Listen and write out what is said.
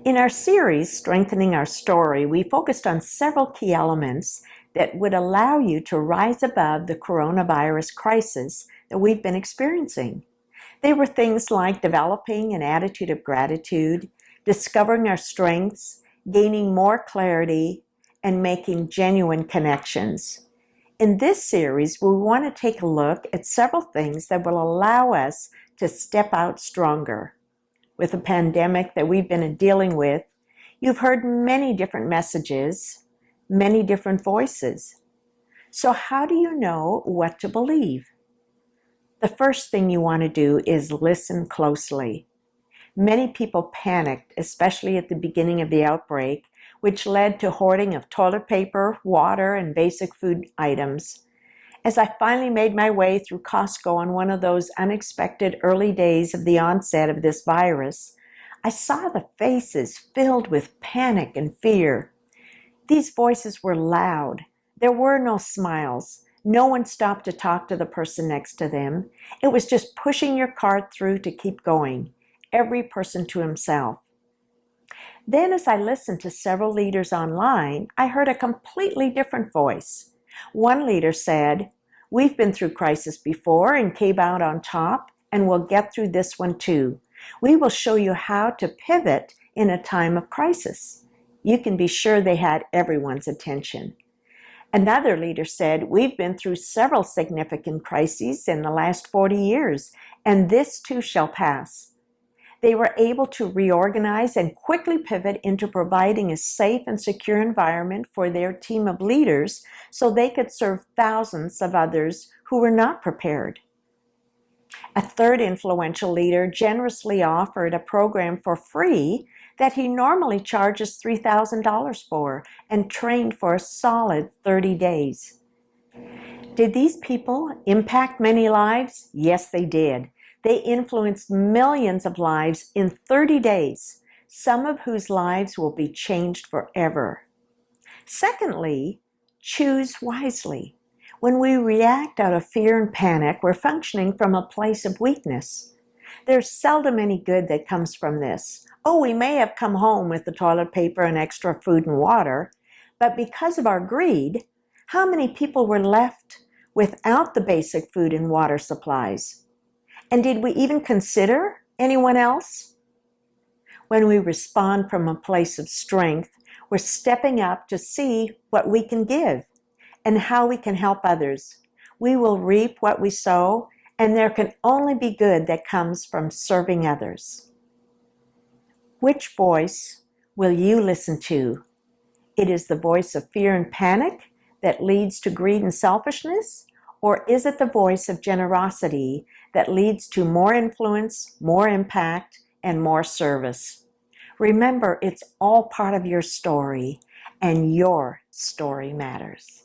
In our series, Strengthening Our Story, we focused on several key elements that would allow you to rise above the coronavirus crisis that we've been experiencing. They were things like developing an attitude of gratitude, discovering our strengths, gaining more clarity, and making genuine connections. In this series, we want to take a look at several things that will allow us to step out stronger. With the pandemic that we've been dealing with, you've heard many different messages, many different voices. So how do you know what to believe? The first thing you want to do is listen closely. Many people panicked, especially at the beginning of the outbreak, which led to hoarding of toilet paper, water, and basic food items. As I finally made my way through Costco on one of those unexpected early days of the onset of this virus, I saw the faces filled with panic and fear. These voices were loud. There were no smiles. No one stopped to talk to the person next to them. It was just pushing your cart through to keep going, every person to himself. Then as I listened to several leaders online, I heard a completely different voice. One leader said, "We've been through crisis before and came out on top, and we'll get through this one too. We will show you how to pivot in a time of crisis." You can be sure they had everyone's attention. Another leader said, "We've been through several significant crises in the last 40 years, and this too shall pass." They were able to reorganize and quickly pivot into providing a safe and secure environment for their team of leaders so they could serve thousands of others who were not prepared. A third influential leader generously offered a program for free that he normally charges $3,000 for and trained for a solid 30 days. Did these people impact many lives? Yes, they did. They influenced millions of lives in 30 days, some of whose lives will be changed forever. Secondly, choose wisely. When we react out of fear and panic, we're functioning from a place of weakness. There's seldom any good that comes from this. Oh, we may have come home with the toilet paper and extra food and water, but because of our greed, how many people were left without the basic food and water supplies? And did we even consider anyone else? When we respond from a place of strength, we're stepping up to see what we can give and how we can help others. We will reap what we sow, and there can only be good that comes from serving others. Which voice will you listen to? It is the voice of fear and panic that leads to greed and selfishness? Or is it the voice of generosity that leads to more influence, more impact, and more service? Remember, it's all part of your story, and your story matters.